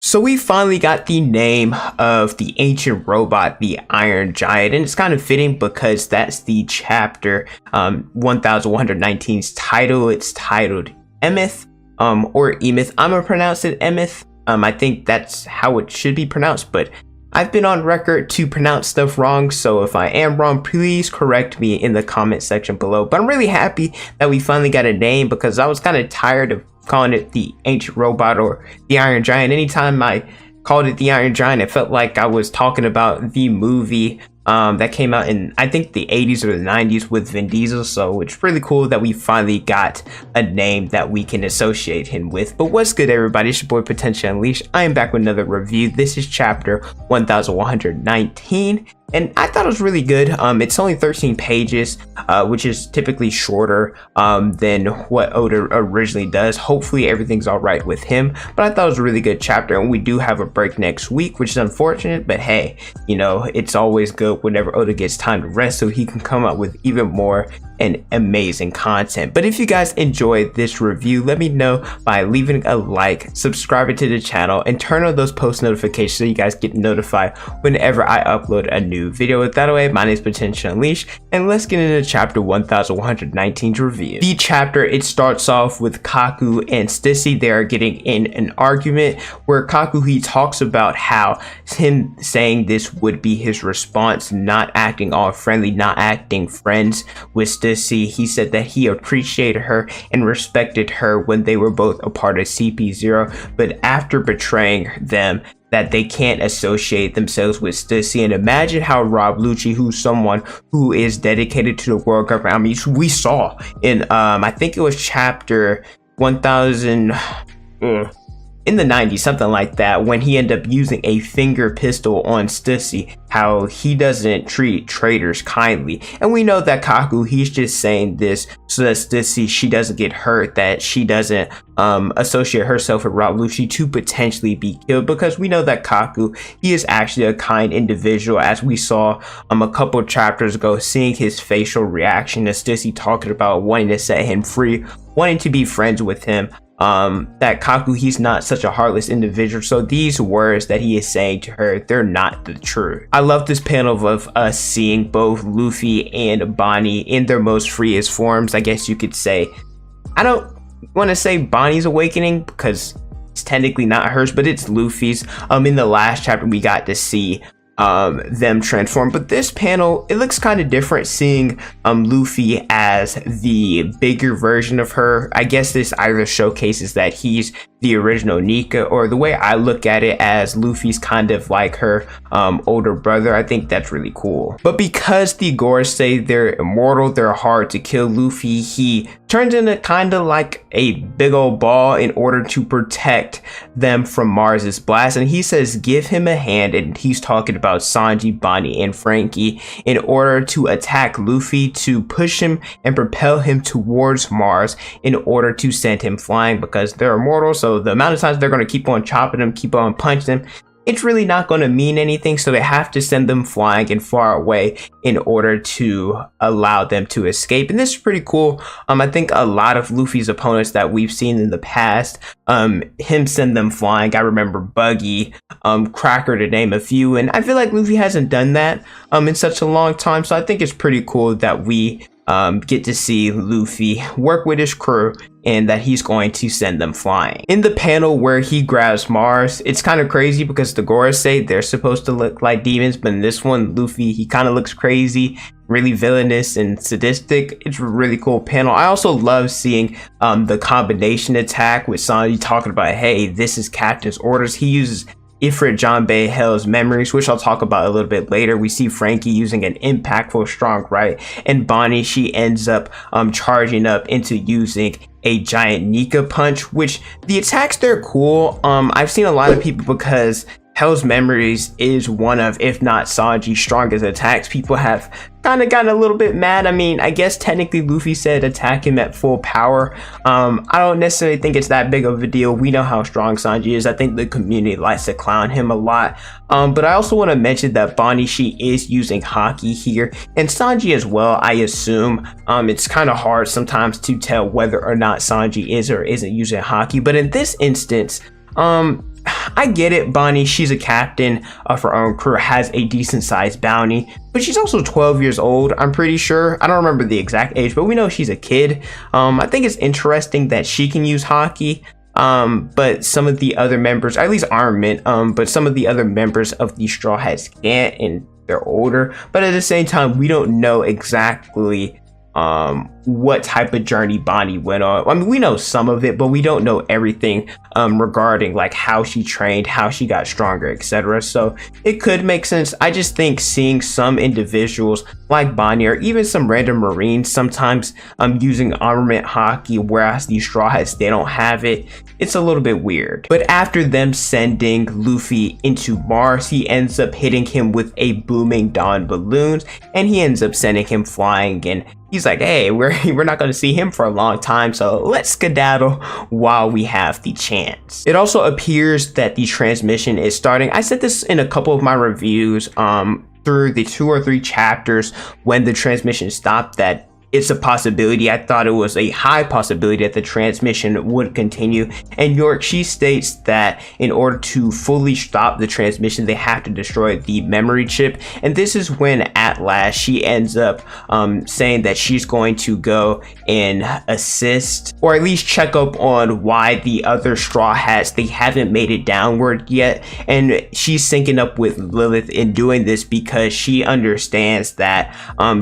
So we finally got the name of the ancient robot, the Iron Giant, and it's kind of fitting because that's the chapter 1119's title. It's titled EMETH or EMETH. I'm gonna pronounce it EMETH. I think that's how it should be pronounced, but I've been on record to pronounce stuff wrong, so if I am wrong, please correct me in the comment section below. But I'm really happy that we finally got a name because I was kind of tired of calling it the ancient robot or the Iron Giant. Anytime I called it the Iron Giant, it felt like I was talking about the movie that came out in, I think, the 80s or the 90s with Vin Diesel. So it's really cool that we finally got a name that we can associate him with. But what's good, everybody? It's your boy Potential Unleashed. I am back with another review. This is chapter 1119. And I thought it was really good. It's only 13 pages, which is typically shorter than what Oda originally does. Hopefully everything's all right with him. But I thought it was a really good chapter, and we do have a break next week, which is unfortunate. But hey, you know, it's always good whenever Oda gets time to rest so he can come up with even more and amazing content. But if you guys enjoyed this review, let me know by leaving a like, subscribing to the channel, and turn on those post notifications so you guys get notified whenever I upload a new video. With that away, my name is Potential Unleashed, and let's get into chapter 1119's review. The chapter, it starts off with Kaku and Stussy. They are getting in an argument where Kaku, he talks about how him saying this would be his response, not acting all friendly, not acting friends with Stussy. He said that he appreciated her and respected her when they were both a part of CP0, but after betraying them, that they can't associate themselves with Stussy. And imagine how Rob Lucci, who's someone who is dedicated to the world government, I mean, we saw in I think it was chapter 1000 in the 90s, something like that, when he ended up using a finger pistol on Stussy, how he doesn't treat traitors kindly. And we know that Kaku, he's just saying this so that Stussy, she doesn't get hurt, that she doesn't associate herself with Rob Lucci to potentially be killed, because we know that Kaku, he is actually a kind individual, as we saw a couple chapters ago, seeing his facial reaction to Stussy talking about wanting to set him free, wanting to be friends with him. That Kaku, he's not such a heartless individual, so these words that he is saying to her, they're not the truth. I love this panel of us seeing both Luffy and Bonney in their most freest forms, I guess you could say. I don't want to say Bonnie's awakening because it's technically not hers, but it's Luffy's. In the last chapter we got to see them transform, but this panel, it looks kind of different, seeing Luffy as the bigger version of her. I guess this either showcases that he's the original Nika, or the way I look at it, as Luffy's kind of like her older brother. I think that's really cool. But because the Gores say they're immortal, they're hard to kill, Luffy, he turns into kind of like a big old ball in order to protect them from Mars's blast. And he says give him a hand, and he's talking about Sanji, Bonney, and Franky, in order to attack Luffy, to push him and propel him towards Mars in order to send him flying, because they're immortal. So the amount of times they're going to keep on chopping them, keep on punching them, it's really not going to mean anything. So they have to send them flying and far away in order to allow them to escape. And this is pretty cool. I think a lot of Luffy's opponents that we've seen in the past, him send them flying. I remember Buggy, Cracker, to name a few. And I feel like Luffy hasn't done that in such a long time. So I think it's pretty cool that we get to see Luffy work with his crew and that he's going to send them flying. In the panel where he grabs Mars, it's kind of crazy because the Gores say they're supposed to look like demons, but in this one, Luffy, he kind of looks crazy, really villainous and sadistic. It's a really cool panel. I also love seeing the combination attack with Sanji talking about, hey, this is Captain's orders. He uses Ifrit Janbei Hell's memories, which I'll talk about a little bit later. We see Franky using an impactful strong right, and Bonney, she ends up charging up into using a giant Nika punch, which the attacks, they're cool. I've seen a lot of people, because Hell's Memories is one of, if not Sanji's strongest attacks, people have kind of gotten a little bit mad. I mean, I guess technically Luffy said attack him at full power. I don't necessarily think it's that big of a deal. We know how strong Sanji is. I think the community likes to clown him a lot. But I also want to mention that Bonney, she is using Haki here, and Sanji as well, I assume. It's kind of hard sometimes to tell whether or not Sanji is or isn't using Haki, but in this instance, I get it, Bonney, she's a captain of her own crew, has a decent sized bounty, but she's also 12 years old, I'm pretty sure. I don't remember the exact age, but we know she's a kid. I think it's interesting that she can use hockey, but some of the other members, at least armament, but some of the other members of the Straw Hats can't, and they're older. But at the same time, we don't know exactly what type of journey Bonney went on. I mean, we know some of it, but we don't know everything regarding like how she trained, how she got stronger, etc. So it could make sense. I just think seeing some individuals like Bonney or even some random Marines sometimes using armament hockey, whereas these Straw Hats, they don't have it, it's a little bit weird. But after them sending Luffy into Mars, he ends up hitting him with a booming Dawn balloons, and he ends up sending him flying, and he's like, hey, we're not going to see him for a long time, so let's skedaddle while we have the chance. It also appears that the transmission is starting. I said this in a couple of my reviews through the 2 or 3 chapters when the transmission stopped, that it's a possibility. I thought it was a high possibility that the transmission would continue. And York, she states that in order to fully stop the transmission, they have to destroy the memory chip. And this is when at last she ends up saying that she's going to go and assist, or at least check up on why the other Straw Hats, they haven't made it downward yet. And she's syncing up with Lilith in doing this because she understands that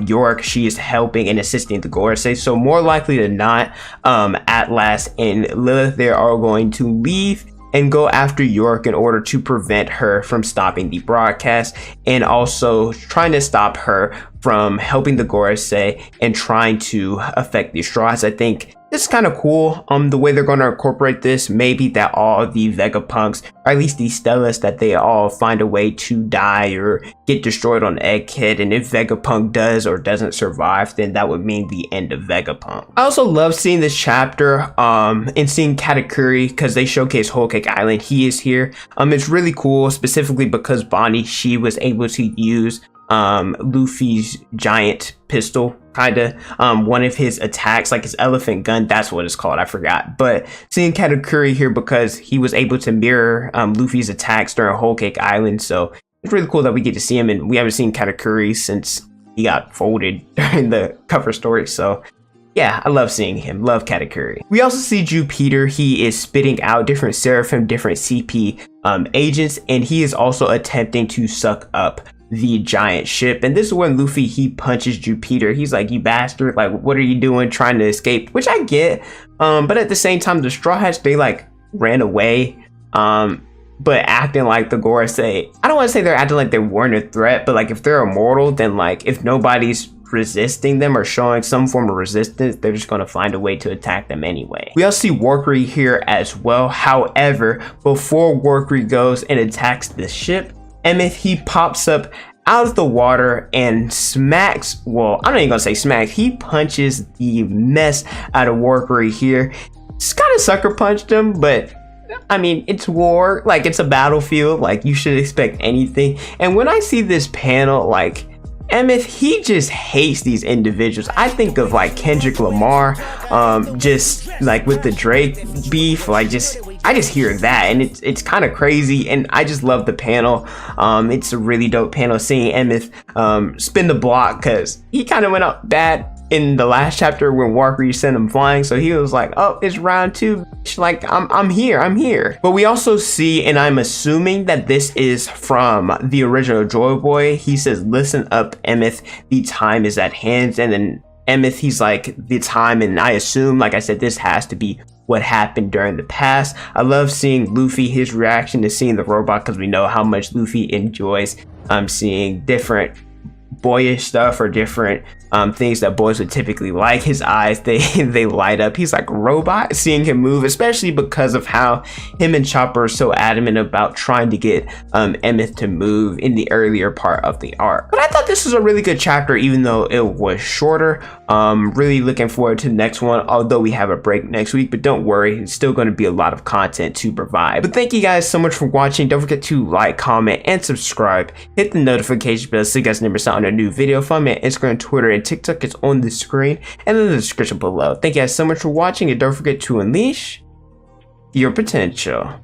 York, she is helping and assisting the Gorosei. So more likely than not, Atlas and Lilith, they are going to leave and go after York in order to prevent her from stopping the broadcast, and also trying to stop her from helping the Gorosei and trying to affect the Straws. I think this is kind of cool, the way they're going to incorporate this. Maybe that all the Vegapunks, or at least the Stellas, that they all find a way to die or get destroyed on Egghead, and if Vegapunk does or doesn't survive, then that would mean the end of Vegapunk. I also love seeing this chapter and seeing Katakuri, because they showcase Whole Cake Island. He is here. It's really cool, specifically because Bonney, she was able to use Luffy's giant pistol, kinda one of his attacks, like his elephant gun, that's what it's called, I forgot. But seeing Katakuri here because he was able to mirror Luffy's attacks during Whole Cake Island, so it's really cool that we get to see him. And we haven't seen Katakuri since he got folded during the cover story, so yeah, I love seeing him. Love Katakuri. We also see Jupeter. He is spitting out different Seraphim, different CP agents, and he is also attempting to suck up the giant ship. And this is when Luffy, he punches Jupeter. He's like, you bastard, like, what are you doing trying to escape? Which I get, but at the same time, the Straw Hats, they like ran away, but acting like the Gorosei, I don't want to say they're acting like they weren't a threat, but like if they're immortal, then like if nobody's resisting them or showing some form of resistance, they're just going to find a way to attack them anyway. We also see Warcury here as well. However, before Warcury goes and attacks the ship, EMETH, he pops up out of the water and smacks, well, I'm not even gonna say smacks, he punches the mess out of Warcury here. Just kind of sucker punched him, but I mean, it's war, like it's a battlefield, like you should expect anything. And when I see this panel, like EMETH, he just hates these individuals. I think of like Kendrick Lamar, just like with the Drake beef, like I just hear that, and it's kind of crazy, and I just love the panel. It's a really dope panel seeing EMETH spin the block, because he kind of went up bad in the last chapter when Warcury sent him flying, so he was like, oh, it's round 2, like I'm here. But we also see, and I'm assuming that this is from the original Joy Boy, he says, listen up, EMETH, the time is at hand. And then EMETH, he's like, the time, and I assume, like I said, this has to be what happened during the past. I love seeing Luffy, his reaction to seeing the robot, because we know how much Luffy enjoys seeing different boyish stuff or different things that boys would typically like. His eyes, they light up. He's like a robot seeing him move, especially because of how him and Chopper are so adamant about trying to get EMETH to move in the earlier part of the arc. But I thought this was a really good chapter, even though it was shorter. Really looking forward to the next one, although we have a break next week, but don't worry, it's still going to be a lot of content to provide. But thank you guys so much for watching. Don't forget to like, comment, and subscribe. Hit the notification bell so you guys never miss out on a new video. Follow me on Instagram, Twitter, and TikTok. It's on the screen and in the description below. Thank you guys so much for watching, and don't forget to unleash your potential.